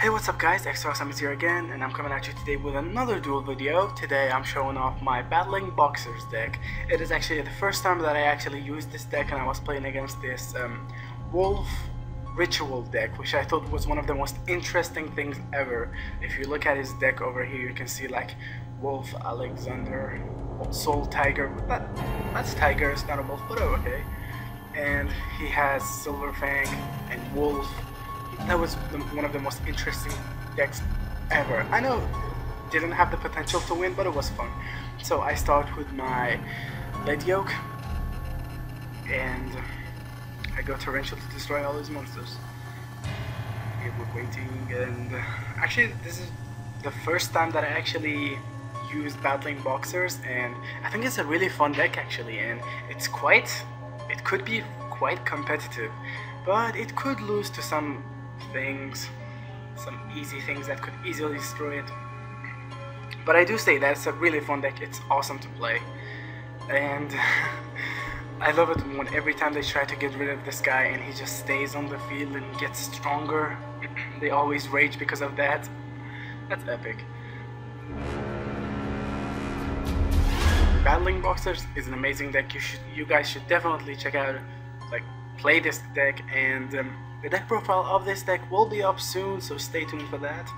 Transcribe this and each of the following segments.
Hey, what's up guys, Exodia is here again, and I'm coming at you today with another duel video. Today I'm showing off my Battling Boxers deck. It is actually the first time that I actually used this deck, and I was playing against this Wolf Ritual deck, which I thought was one of the most interesting things ever. If you look at his deck over here, you can see like Wolf, Alexander, Soul Tiger. That's Tiger, it's not a wolf, but okay. And he has Silver Fang and Wolf. That was one of the most interesting decks ever. I know it didn't have the potential to win, but it was fun. So I start with my lead yoke, and I go torrential to destroy all these monsters. We're waiting, and actually this is the first time that I actually used Battling Boxers, and I think it's a really fun deck actually, and it could be quite competitive, but it could lose to some easy things that could easily destroy it. But I do say that it's a really fun deck. It's awesome to play, and I love it when every time they try to get rid of this guy and he just stays on the field and gets stronger. They always rage because of that. That's epic. Battling Boxers is an amazing deck. You guys should definitely check out, play this deck, and the deck profile of this deck will be up soon, so stay tuned for that.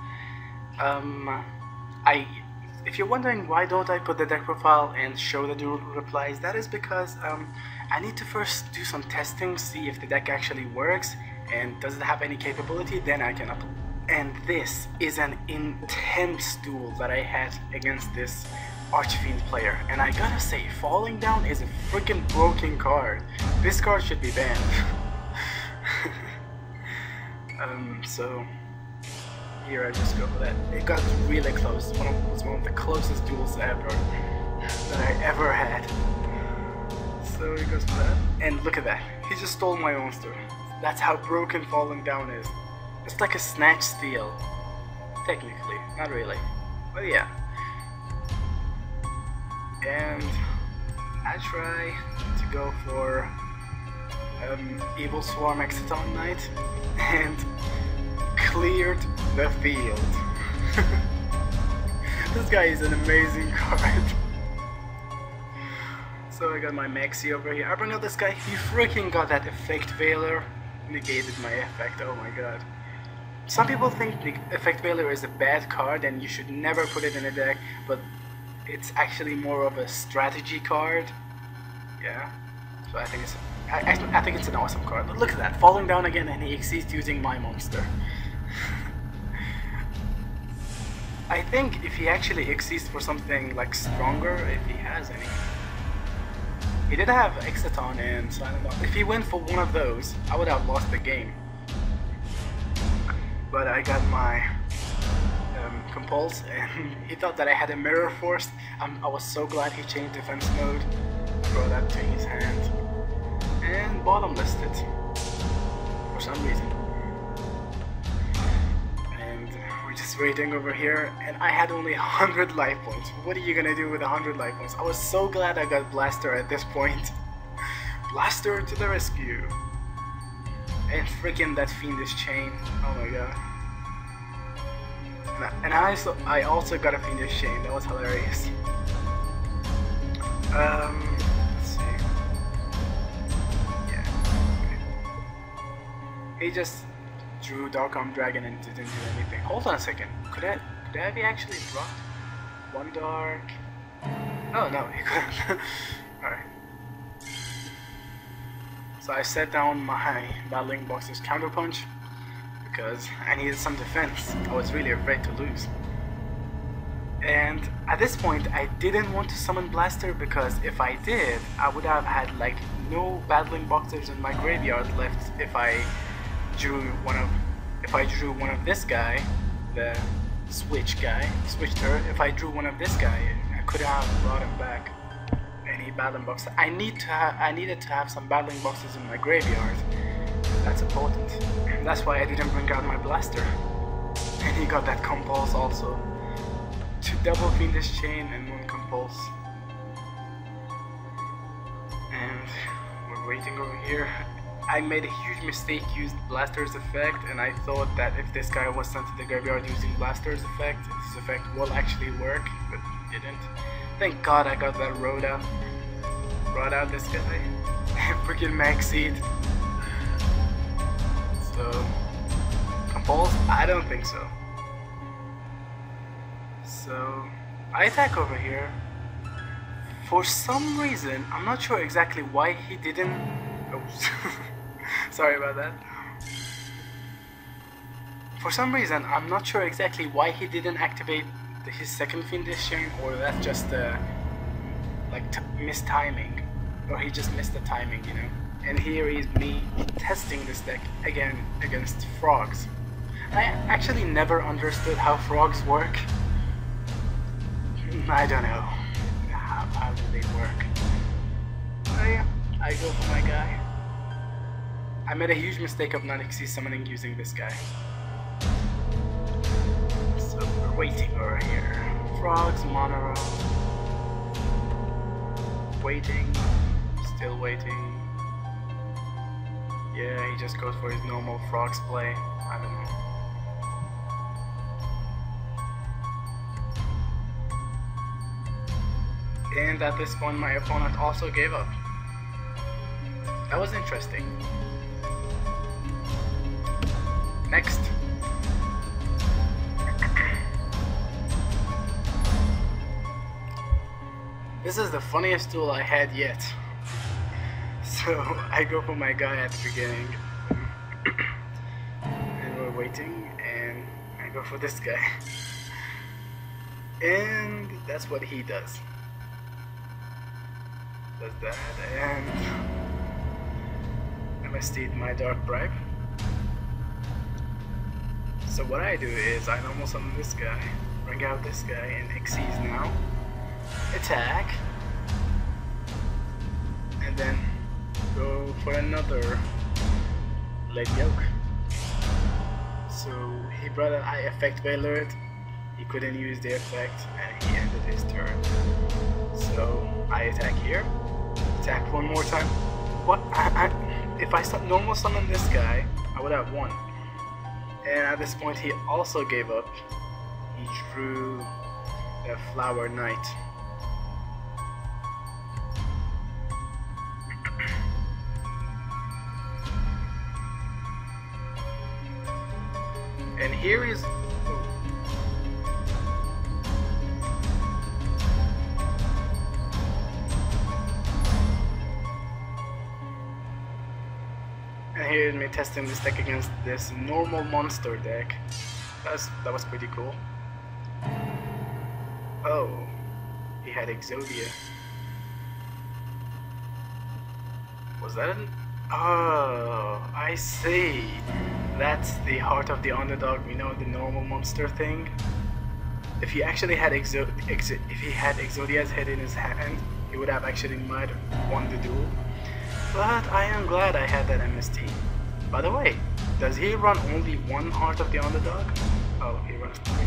If you're wondering why don't I put the deck profile and show the duel replies, that is because I need to first do some testing, see if the deck actually works and does it have any capability, then I can upload. And this is an intense duel that I had against this Archfiends player, and I gotta say, Falling Down is a freaking broken card. This card should be banned. So here I just go for that. It got really close. It was one of the closest duels ever that I ever had. So he goes for that, and look at that. He just stole my monster. That's how broken Falling Down is. It's like a snatch steal, technically, not really, but yeah. And I try to go for Evil Swarm Exodia Knight and cleared the field. This guy is an amazing card. So I got my Maxi over here. I bring out this guy. He freaking got that Effect Veiler. Negated my effect. Oh my god. Some people think the Effect Veiler is a bad card and you should never put it in a deck, but it's actually more of a strategy card. Yeah. So I think it's an awesome card. But look at that, Falling Down again, and he exceeds using my monster. I think if he actually exceeds for something like stronger, if he has any. He did have Exoton and Silent Dawn. If he went for one of those, I would have lost the game. But I got my Compulse, and he thought that I had a Mirror Force. I was so glad he changed defense mode. Throw that to his hand. And bottomless it for some reason. And we're just waiting over here, and I had only 100 life points. What are you gonna do with 100 life points? I was so glad I got Blaster at this point. Blaster to the rescue. And freaking that Fiendish Chain. Oh my god. And I also got a Fiendish Chain. That was hilarious. Let's see. Yeah. He just drew Dark Arm Dragon and didn't do anything. Hold on a second. Could I have actually dropped one dark? Oh no, he couldn't. Alright. So I set down my Battling Boxers Counterpunch because I needed some defense. I was really afraid to lose. And at this point I didn't want to summon Blaster, because if I did, I would have had no Battling Boxers in my graveyard left if I drew one of this guy, the switcher. If I drew one of this guy, I could have brought him back. Any Battling Boxer. I needed to have some Battling Boxes in my graveyard. That's important. That's why I didn't bring out my Blaster. And he got that Compulse also. 2 double Fiendish Chain and 1 Compulse. And we're waiting over here. I made a huge mistake, used Blaster's effect, and I thought that if this guy was sent to the graveyard using Blaster's effect, this effect will actually work, but it didn't. Thank God I got that road out. Brought out this guy. Freaking max seed. So, compulse? I don't think so. So, I attack over here. For some reason, I'm not sure exactly why he didn't. Oh, sorry about that. For some reason, I'm not sure exactly why he didn't activate his second Fiendish chain, or that's just like mistiming, or he just missed the timing, you know. And here is me testing this deck again against frogs. I actually never understood how frogs work. I don't know. How do they work? Oh yeah, I go for my guy. I made a huge mistake of not XC summoning using this guy. So we're waiting over here. Frogs, monarch. Waiting. Still waiting. Yeah, he just goes for his normal frogs play. I don't know. And at this point my opponent also gave up. That was interesting. Next. This is the funniest duel I had yet. So I go for my guy at the beginning. And we're waiting, and I go for this guy. And that's what he does. Does that, and MST'd my Dark Bribe. So what I do is I normal summon this guy, bring out this guy, and XC's now. Attack. And then go for another leg yoke. So he brought an eye effect alert. He couldn't use the effect, and he ended his turn. So I attack here. Attack one more time. What? If I normal summon this guy, I would have won. And at this point, he also gave up. He drew the Flower Knight. And here is. And here is me testing this deck against this normal monster deck. That was pretty cool. Oh, he had Exodia. Was that an? Oh, I see. That's the heart of the underdog. We know the normal monster thing. If he actually had if he had Exodia's head in his hand, he would have actually might have won the duel. But I am glad I had that MST. By the way, does he run only one heart of the underdog? Oh, he runs three.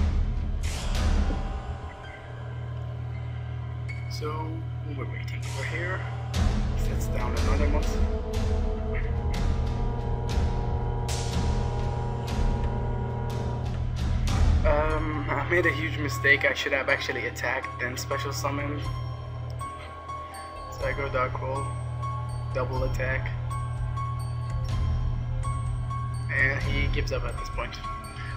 So we're waiting over here. Sets down another monster. I made a huge mistake. I should have actually attacked, then special summoned. So I go Dark Roll, double attack, and he gives up at this point.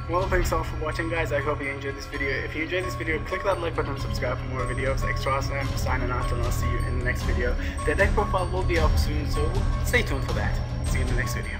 Well, thanks all for watching, guys. I hope you enjoyed this video. If you enjoyed this video, click that like button, subscribe for more videos. Extra awesome. Signing out, and I'll see you in the next video. The deck profile will be up soon, so stay tuned for that. See you in the next video.